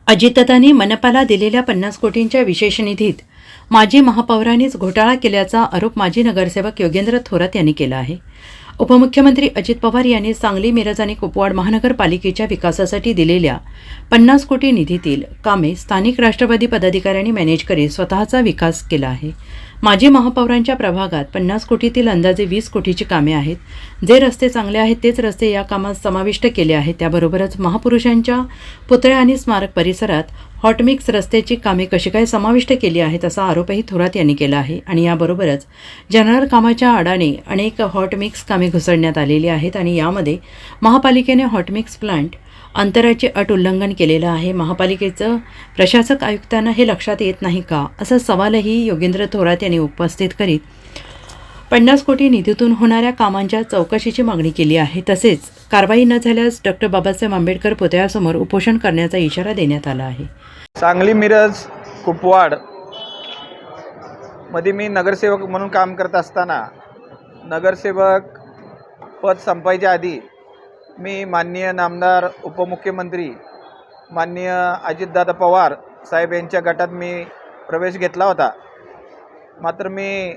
अजितदादांनी मनपाला दिलेल्या 50 कोटींच्या विशेष निधीत माजी महापौरांनीच घोटाळा केल्याचा आरोप माजी नगरसेवक योगेंद्र थोरात यांनी केला आहे. उपमुख्यमंत्री अजित पवार यांनी सांगली, मिरज आणि कुपवाड महानगरपालिकेच्या विकासासाठी दिलेल्या 50 कोटी निधीतील कामे स्थानिक राष्ट्रवादी पदाधिकाऱ्यांनी मॅनेज करीत स्वतःचा विकास केला आहे. माजी महापौरांच्या प्रभागात 50 कोटीतील अंदाजे 20 कोटीची कामे आहेत. जे रस्ते चांगले आहेत तेच रस्ते या कामात समाविष्ट केले आहेत. त्याबरोबरच महापुरुषांच्या पुतळ्या आणि स्मारक परिसरात हॉटमिक्स रस्त्याची कामे कशी काय समाविष्ट केली आहेत असा आरोपही थोरात यांनी केला आहे. आणि याबरोबरच जनरल कामाच्या आडाने अनेक हॉटमिक्स कामे घुसडण्यात आलेली आहेत आणि यामध्ये महापालिकेने हॉटमिक्स प्लांट अंतराची अट उल्लंघन केलेलं आहे. महापालिकेचं प्रशासक आयुक्तांना हे लक्षात येत नाही का, असा सवालही योगेंद्र थोरात यांनी उपस्थित करीत 50 कोटी निधीतून होणाऱ्या कामांच्या चौकशीची मागणी केली आहे. तसेच कारवाई न झाल्यास डॉक्टर बाबासाहेब आंबेडकर पुतळ्यासमोर उपोषण करण्याचा इशारा देण्यात आला आहे. सांगली, मिरज, कुपवाड मध्ये मी नगरसेवक म्हणून काम करत असताना नगरसेवक पद संपायच्या आधी मी माननीय नामदार उपमुख्यमंत्री माननीय अजितदादा पवार साहेब यांच्या गटात मी प्रवेश घेतला होता. मात्र मी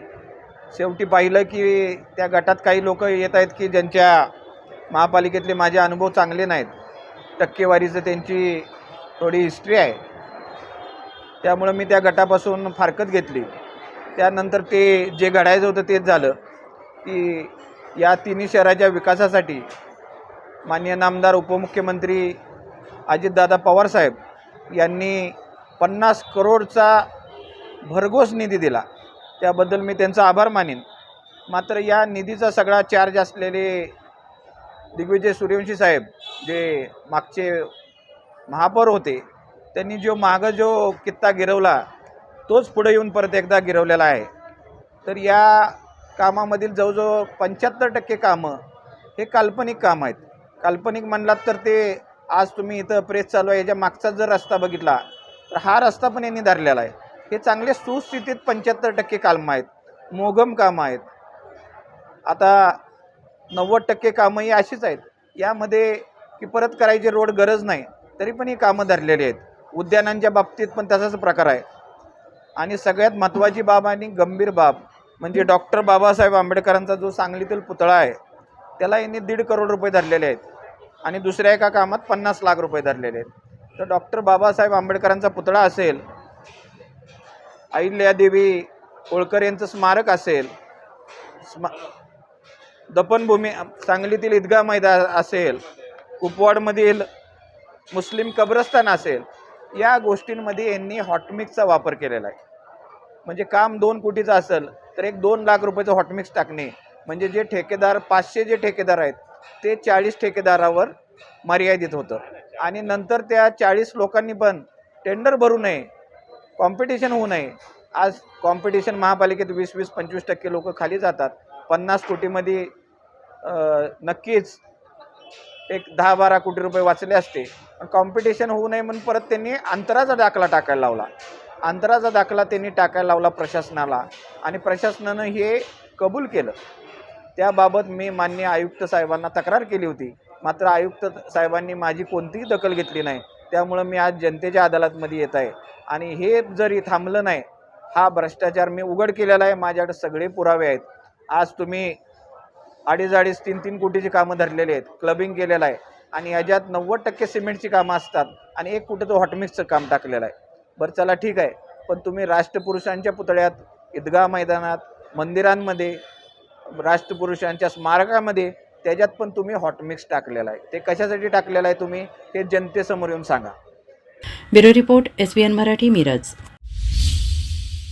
शेवटी पाहिलं की त्या गटात काही लोक येत आहेत की ज्यांच्या महापालिकेतले माझे अनुभव चांगले नाहीत. टक्केवारीचं त्यांची थोडी हिस्ट्री आहे. त्यामुळं मी त्या गटापासून फारकत घेतली. त्यानंतर ते जे घडायचं होतं तेच झालं की या तिन्ही शहराच्या विकासासाठी माननीय नामदार उपमुख्यमंत्री अजितदादा पवार साहेब यांनी 50 करोडचा भरघोस निधी दिला. त्याबद्दल मी त्यांचा आभार मानेन. मात्र या निधीचा सगळा चार्ज असलेले दिग्विजय सूर्यवंशी साहेब जे मागचे महापौर होते, त्यांनी जो कित्ता गिरवला तोच पुढे येऊन परत एकदा गिरवलेला आहे. तर या कामामधील जवळजवळ 75% कामं हे काल्पनिक काम आहेत. काल्पनिक म्हणलात तर ते आज तुम्ही इथं प्रेस चालू आहे याच्या मागचा जर रस्ता बघितला तर हा रस्ता पण यांनी धरलेला आहे. हे चांगले सुस्थितीत 75% कामं आहेत, मोगम कामं आहेत. आता 90% कामं ही अशीच आहेत. यामध्ये की परत करायची रोड गरज नाही तरी पण ही कामं धरलेली आहेत. उद्यानांच्या बाबतीत पण तसाच प्रकार आहे. आणि सगळ्यात महत्त्वाची बाब आणि गंभीर बाब म्हणजे डॉक्टर बाबासाहेब आंबेडकरांचा जो सांगलीतील पुतळा आहे त्याला यांनी 1.5 करोड रुपये धरलेले आहेत आणि दुसऱ्या एका कामात 50 लाख रुपये धरलेले आहेत. तर डॉक्टर बाबासाहेब आंबेडकरांचा पुतळा असेल, अहिल्यादेवी होळकर यांचं स्मारक असेल, दफनभूमी सांगलीतील ईदगाह मैदान असेल, कुपवाडमधील मुस्लिम कब्रस्तान असेल, या गोष्टींमध्ये यांनी हॉटमिक्सचा वापर केलेला आहे. म्हणजे काम 2 कोटीचं असेल तर एक 2 लाख रुपयाचं हॉटमिक्स टाकणे म्हणजे जे ठेकेदार 500 जे ठेकेदार आहेत ते 40 ठेकेदारावर मर्यादित होतं. आणि नंतर त्या 40 लोकांनी पण टेंडर भरू नये, कॉम्पिटिशन होऊ नये. आज कॉम्पिटिशन महापालिकेत 20-25% लोक खाली जातात. 50 कोटीमध्ये नक्कीच एक 10-12 कोटी रुपये वाचले असते. पण कॉम्पिटिशन होऊ नये म्हणून परत त्यांनी अंतराचा दाखला टाकायला लावला. अंतराचा दाखला त्यांनी टाकायला लावला प्रशासनाला आणि प्रशासनानं हे कबूल केलं. त्याबाबत मी माननीय आयुक्त साहेबांना तक्रार केली होती. मात्र आयुक्त साहेबांनी माझी कोणतीही दखल घेतली नाही. त्यामुळं मी आज जनतेच्या अदालतमध्ये येत आहे. आणि हे जरी थांबलं नाही, हा भ्रष्टाचार मी उघड केलेला आहे. माझ्याकडे सगळे पुरावे आहेत. आज तुम्ही 2.5-3 कोटीची कामं धरलेली आहेत, क्लबिंग केलेलं आहे आणि ह्याच्यात 90% सिमेंटची कामं असतात आणि 1 कोटी तो हॉटमिक्सचं काम टाकलेलं आहे. बरं चला ठीक आहे, पण तुम्ही राष्ट्रपुरुषांच्या पुतळ्यात, ईदगाह मैदानात, मंदिरांमध्ये, राष्ट्रपुरुषांच्या स्मारकामध्ये त्याच्यात पण तुम्ही हॉटमिक्स टाकलेला आहे. ते कशासाठी टाकलेलं आहे तुम्ही हे जनतेसमोर येऊन सांगा. Bureau report, SBN Marathi, Miraj.